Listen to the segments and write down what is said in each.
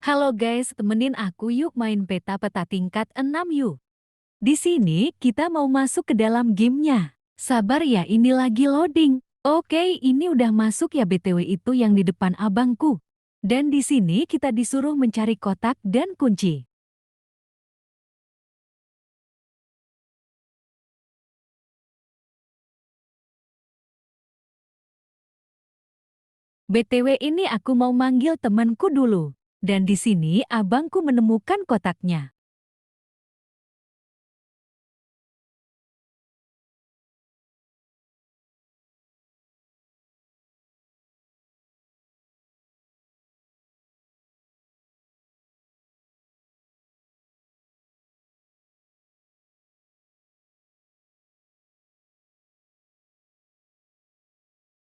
Halo guys, temenin aku yuk main peta-peta tingkat 6 yuk. Di sini kita mau masuk ke dalam gamenya. Sabar ya, ini lagi loading. Oke, ini udah masuk ya BTW itu yang di depan abangku. Dan di sini kita disuruh mencari kotak dan kunci. BTW ini aku mau manggil temanku dulu. Dan di sini abangku menemukan kotaknya.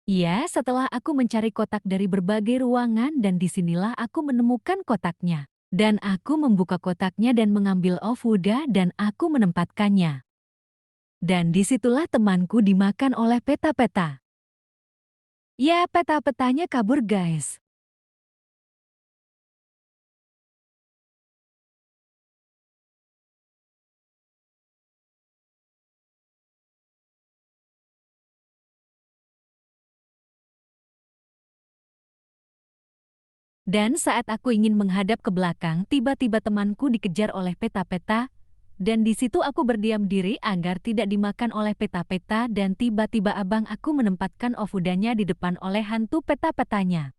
Ya, setelah aku mencari kotak dari berbagai ruangan dan disinilah aku menemukan kotaknya. Dan aku membuka kotaknya dan mengambil ofuda dan aku menempatkannya. Dan disitulah temanku dimakan oleh peta-peta. Ya, peta-petanya kabur guys. Dan saat aku ingin menghadap ke belakang, tiba-tiba temanku dikejar oleh peta-peta. Dan di situ aku berdiam diri agar tidak dimakan oleh peta-peta dan tiba-tiba abang aku menempatkan ofudanya di depan oleh hantu peta-petanya.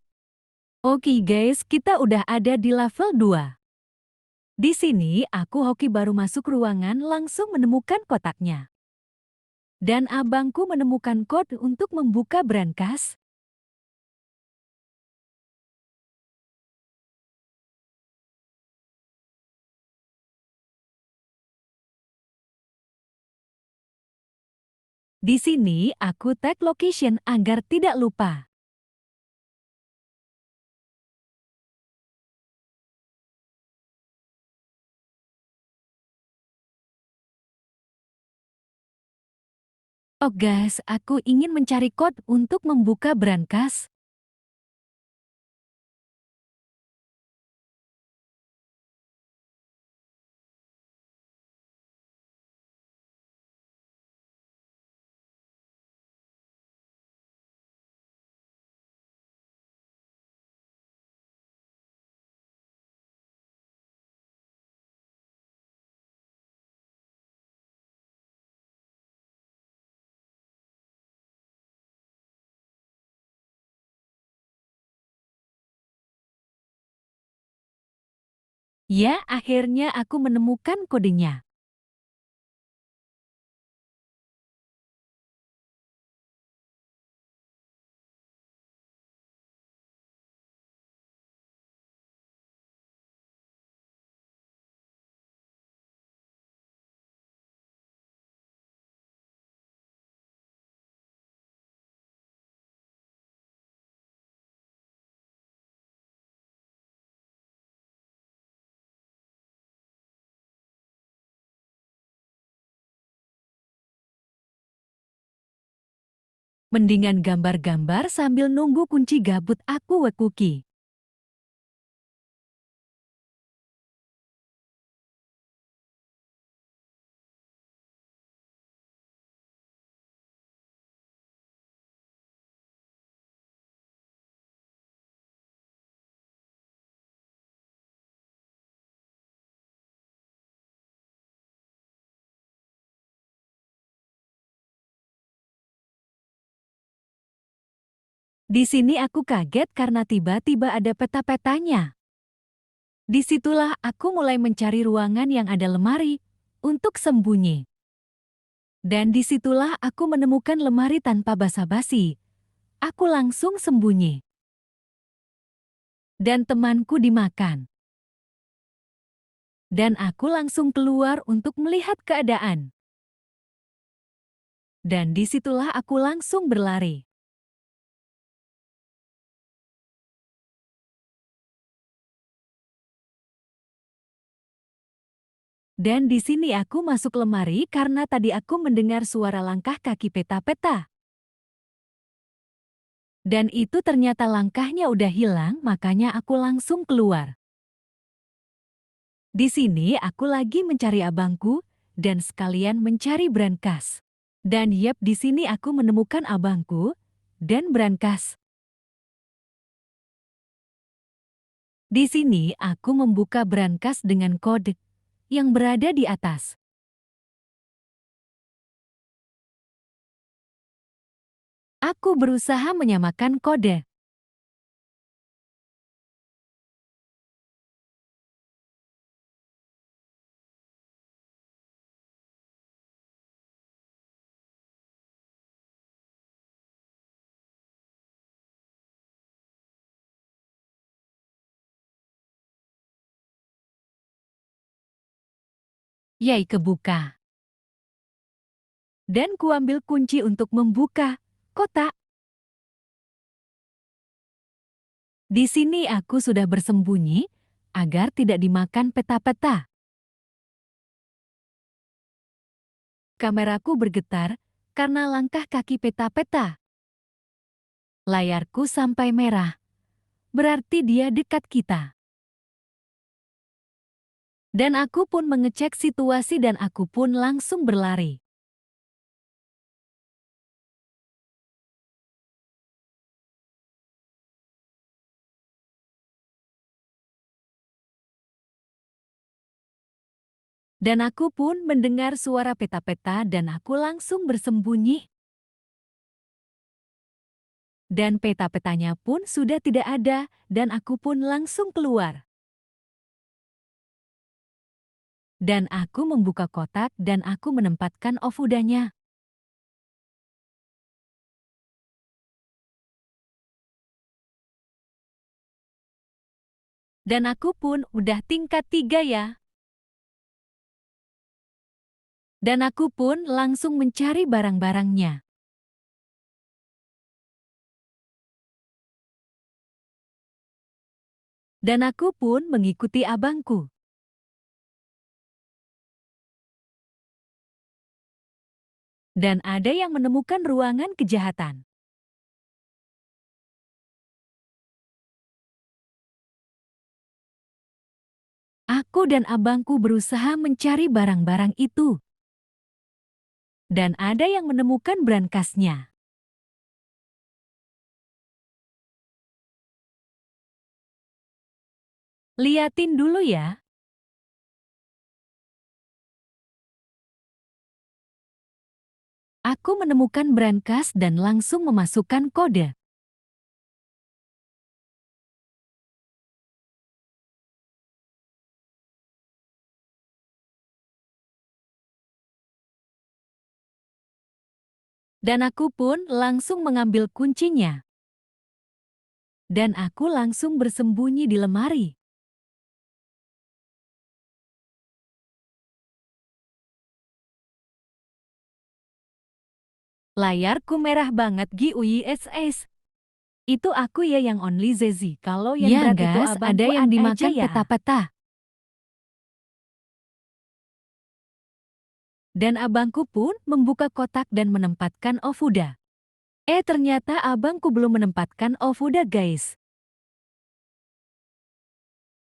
Oke guys, kita udah ada di level 2. Di sini aku hoki baru masuk ruangan langsung menemukan kotaknya. Dan abangku menemukan kode untuk membuka brankas. Di sini aku tag location agar tidak lupa. Oh guys, aku ingin mencari kode untuk membuka brankas. Ya, akhirnya aku menemukan kodenya. Mendingan gambar-gambar sambil nunggu kunci gabut aku wekuki. Di sini aku kaget karena tiba-tiba ada peta-petanya. Disitulah aku mulai mencari ruangan yang ada lemari untuk sembunyi. Dan disitulah aku menemukan lemari tanpa basa-basi. Aku langsung sembunyi. Dan temanku dimakan. Dan aku langsung keluar untuk melihat keadaan. Dan disitulah aku langsung berlari. Dan di sini aku masuk lemari karena tadi aku mendengar suara langkah kaki peta-peta. Dan itu ternyata langkahnya udah hilang, makanya aku langsung keluar. Di sini aku lagi mencari abangku dan sekalian mencari brankas. Dan yep, di sini aku menemukan abangku dan brankas. Di sini aku membuka brankas dengan kode yang berada di atas. Aku berusaha menyamakan kode. Yai kebuka. Dan kuambil kunci untuk membuka kotak. Di sini aku sudah bersembunyi agar tidak dimakan peta-peta. Kameraku bergetar karena langkah kaki peta-peta. Layarku sampai merah. Berarti dia dekat kita. Dan aku pun mengecek situasi dan aku pun langsung berlari. Dan aku pun mendengar suara peta-peta dan aku langsung bersembunyi. Dan peta-petanya pun sudah tidak ada dan aku pun langsung keluar. Dan aku membuka kotak dan aku menempatkan Ofudanya. Dan aku pun udah tingkat 3 ya. Dan aku pun langsung mencari barang-barangnya. Dan aku pun mengikuti abangku. Dan ada yang menemukan ruangan kejahatan. Aku dan abangku berusaha mencari barang-barang itu. Dan ada yang menemukan brankasnya. Liatin dulu ya. Aku menemukan brankas dan langsung memasukkan kode. Dan aku pun langsung mengambil kuncinya. Dan aku langsung bersembunyi di lemari. Layarku merah banget GUYSS. Itu aku ya yang only Zezi. Kalau yang Ya, berat itu guys, abangku ada yang aja dimakan ya. peta-peta. Dan abangku pun membuka kotak dan menempatkan Ofuda. Ternyata abangku belum menempatkan Ofuda, guys.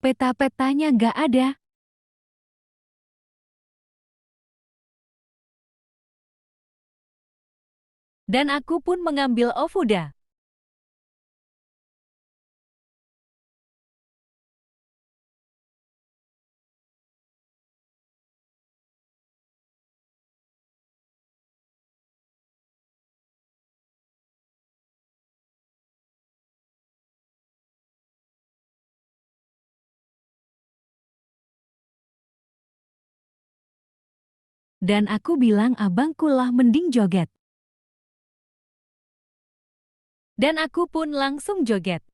Peta-petanya nggak ada. Dan aku pun mengambil Ofuda. Dan aku bilang abangku lah mending joget. Dan aku pun langsung joget.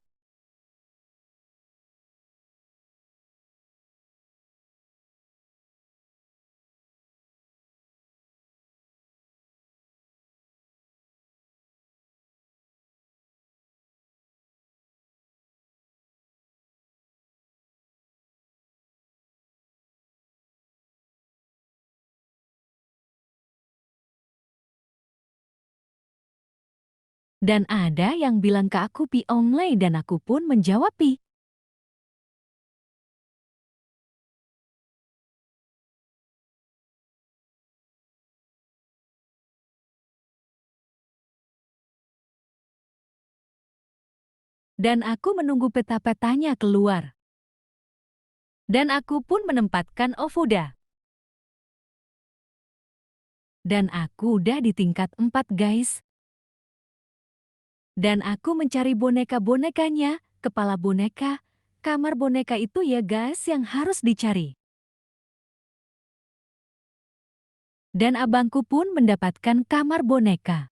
Dan ada yang bilang ke aku Pi Onglay dan aku pun menjawab Pi. Dan aku menunggu peta-petanya keluar. Dan aku pun menempatkan Ofuda. Dan aku udah di tingkat 4 guys. Dan aku mencari boneka-bonekanya, kepala boneka, kamar boneka itu ya guys yang harus dicari. Dan abangku pun mendapatkan kamar boneka.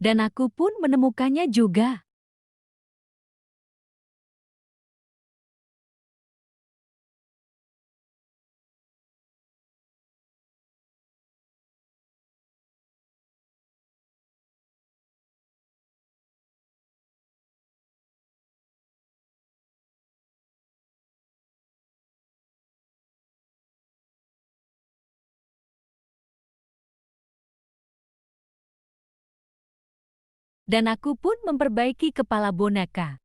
Dan aku pun menemukannya juga. Dan aku pun memperbaiki kepala boneka.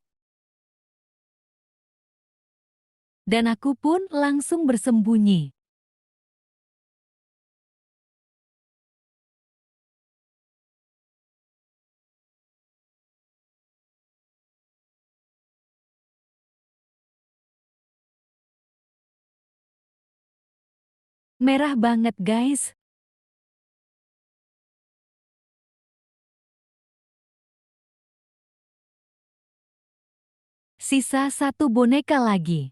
Dan aku pun langsung bersembunyi. Merah banget guys. Sisa satu boneka lagi.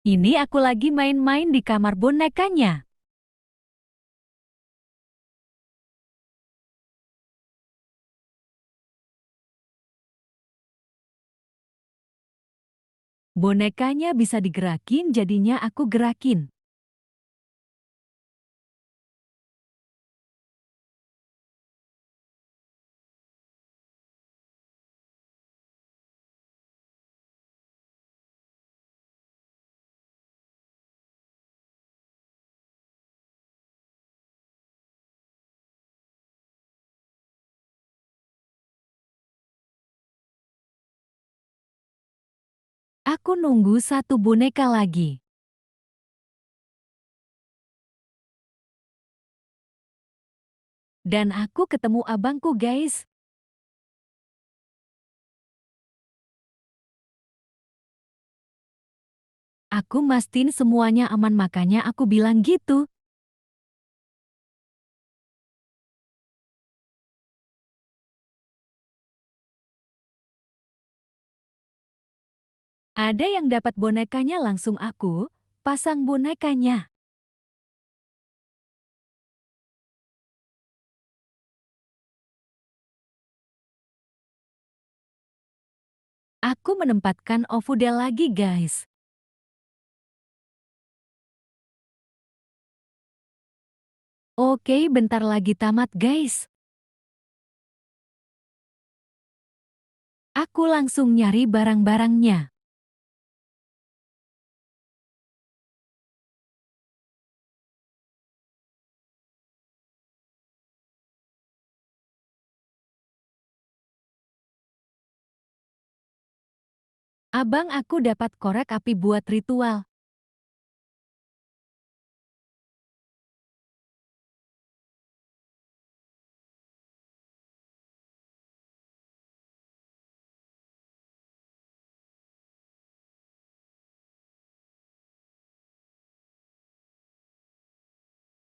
Ini aku lagi main-main di kamar bonekanya. Bonekanya bisa digerakin jadinya aku gerakin. Aku nunggu satu boneka lagi. Dan aku ketemu abangku guys. Aku mastiin semuanya aman makanya aku bilang gitu. Ada yang dapat bonekanya langsung aku pasang bonekanya. Aku menempatkan Ofuda lagi guys. Oke, bentar lagi tamat guys. Aku langsung nyari barang-barangnya. Abang aku dapat korek api buat ritual.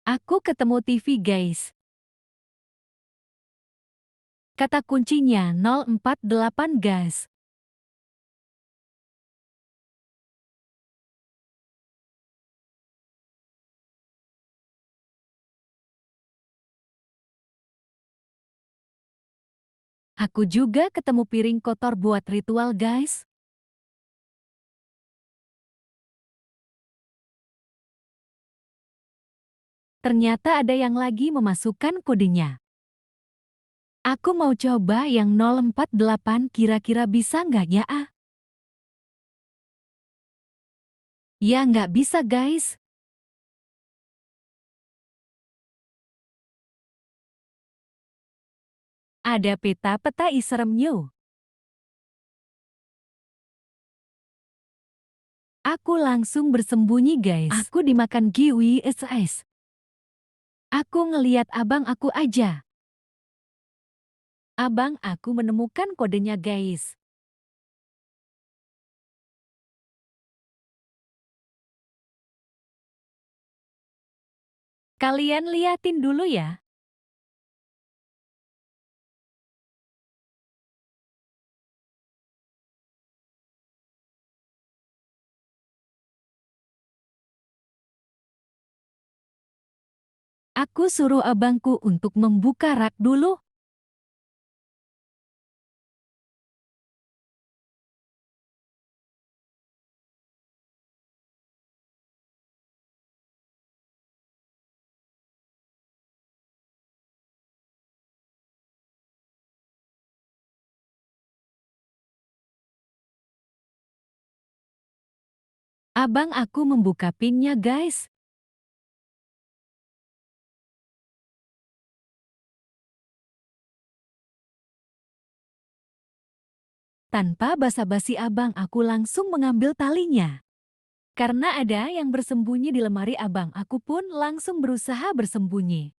Aku ketemu TV guys. Kata kuncinya 048 guys. Aku juga ketemu piring kotor buat ritual guys. Ternyata ada yang lagi memasukkan kodenya. Aku mau coba yang 048 kira-kira bisa nggak ya ah? Ya nggak bisa guys. Ada peta-peta iseremnya. Aku langsung bersembunyi guys. Aku dimakan kiwi es. Aku ngeliat abang aku aja. Abang aku menemukan kodenya guys. Kalian liatin dulu ya. Aku suruh abangku untuk membuka rak dulu. Abang aku membuka pinnya guys. Tanpa basa-basi abang aku langsung mengambil talinya. Karena ada yang bersembunyi di lemari abang aku pun langsung berusaha bersembunyi.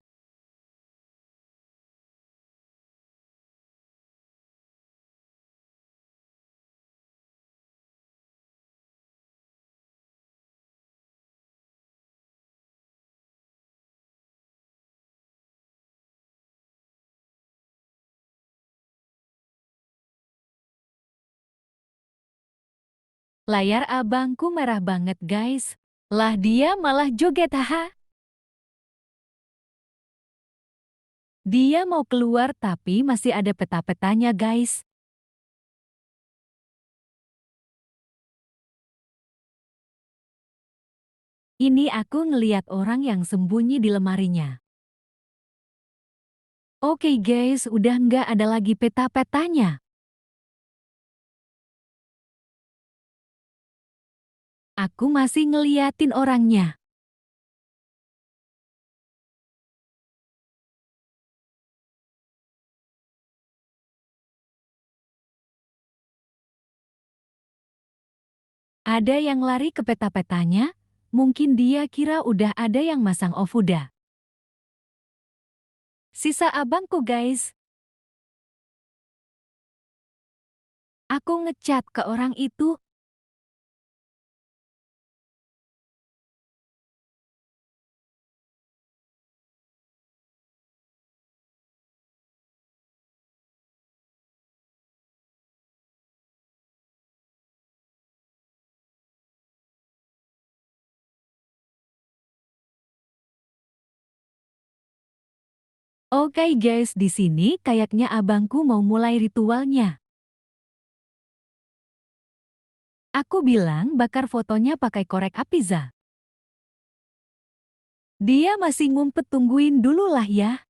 Layar abangku merah banget guys. Lah dia malah joget haha. Dia mau keluar tapi masih ada peta-petanya guys. Ini aku ngeliat orang yang sembunyi di lemarinya. Oke guys, udah nggak ada lagi peta-petanya. Aku masih ngeliatin orangnya. Ada yang lari ke peta-petanya, mungkin dia kira udah ada yang masang ofuda. Sisa abangku guys. Aku ngecat ke orang itu. Oke guys, di sini kayaknya abangku mau mulai ritualnya. Aku bilang bakar fotonya pakai korek api Za. Dia masih ngumpet, tungguin dulu lah ya.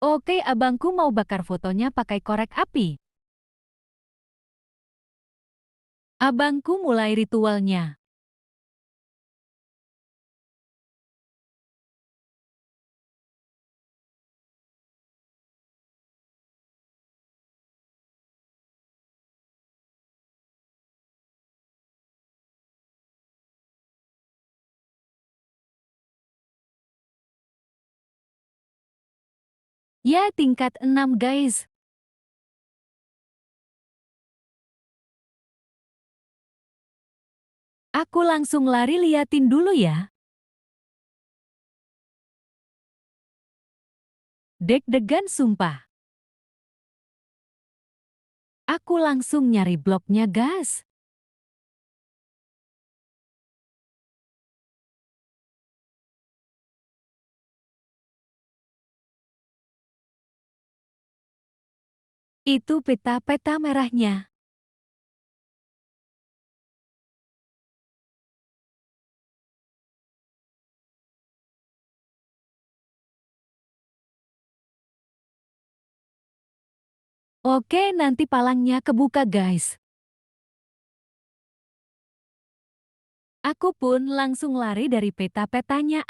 Oke, abangku mau bakar fotonya pakai korek api. Abangku mulai ritualnya. Ya, tingkat 6 guys. Aku langsung lari, liatin dulu ya. Deg-degan sumpah. Aku langsung nyari bloknya gas. Itu peta-peta merahnya. Oke, nanti palangnya kebuka guys. Aku pun langsung lari dari peta-petanya.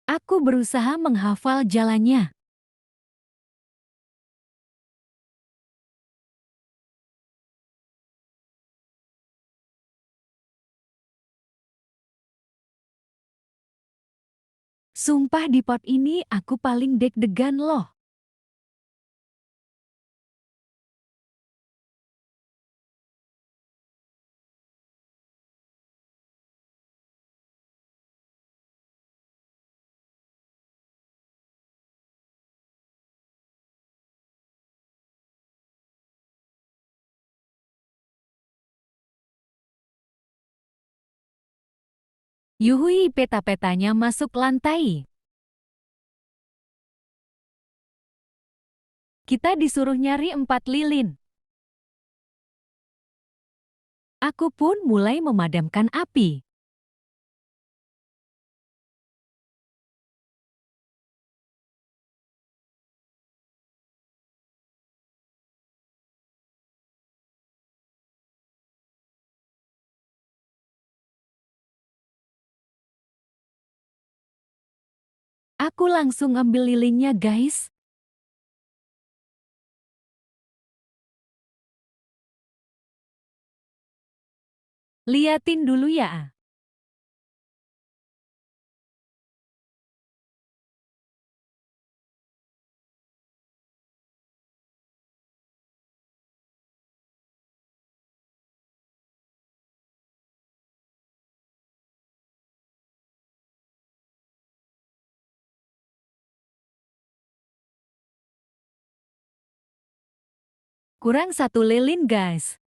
Aku berusaha menghafal jalannya. Sumpah di part ini aku paling deg-degan loh. Yuhui, peta-petanya masuk lantai. Kita disuruh nyari 4 lilin. Aku pun mulai memadamkan api. Aku langsung ambil lilinnya guys. Liatin dulu ya. Kurang 1 lilin guys.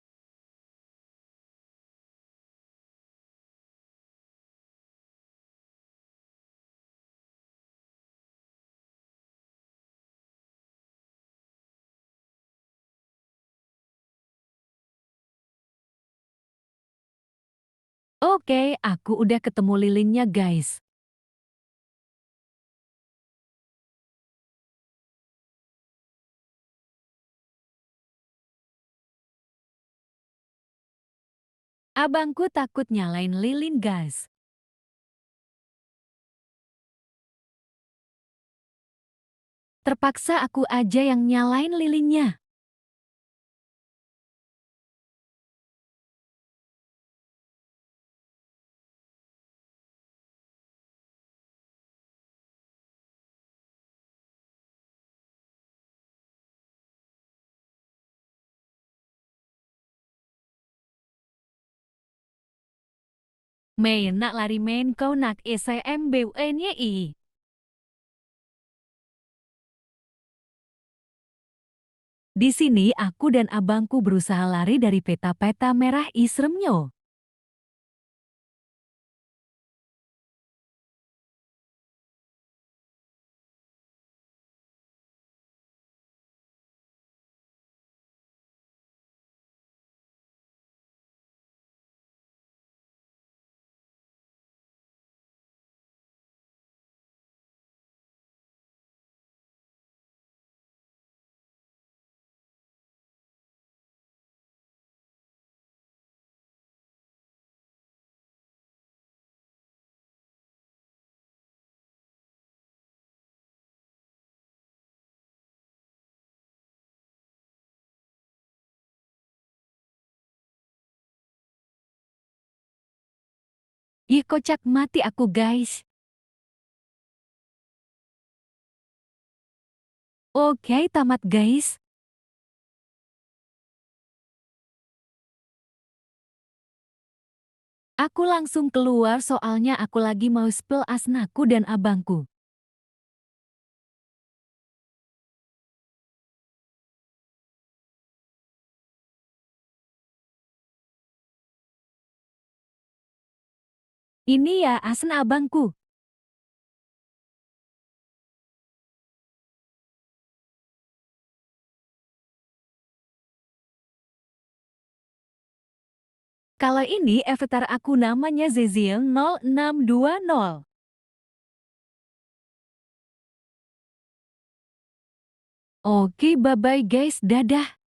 Oke, aku udah ketemu lilinnya guys. Abangku takut nyalain lilin guys. Terpaksa aku aja yang nyalain lilinnya. Mày nak lari main kau nak SMBUN-nya i. Di sini aku dan abangku berusaha lari dari peta-peta merah isremnya. Ih kocak mati aku guys. Oke, tamat guys. Aku langsung keluar soalnya aku lagi mau spill asnaku dan abangku. Ini ya asna abangku. Kalau ini avatar aku namanya Zezil 0620. Oke, bye-bye guys, dadah.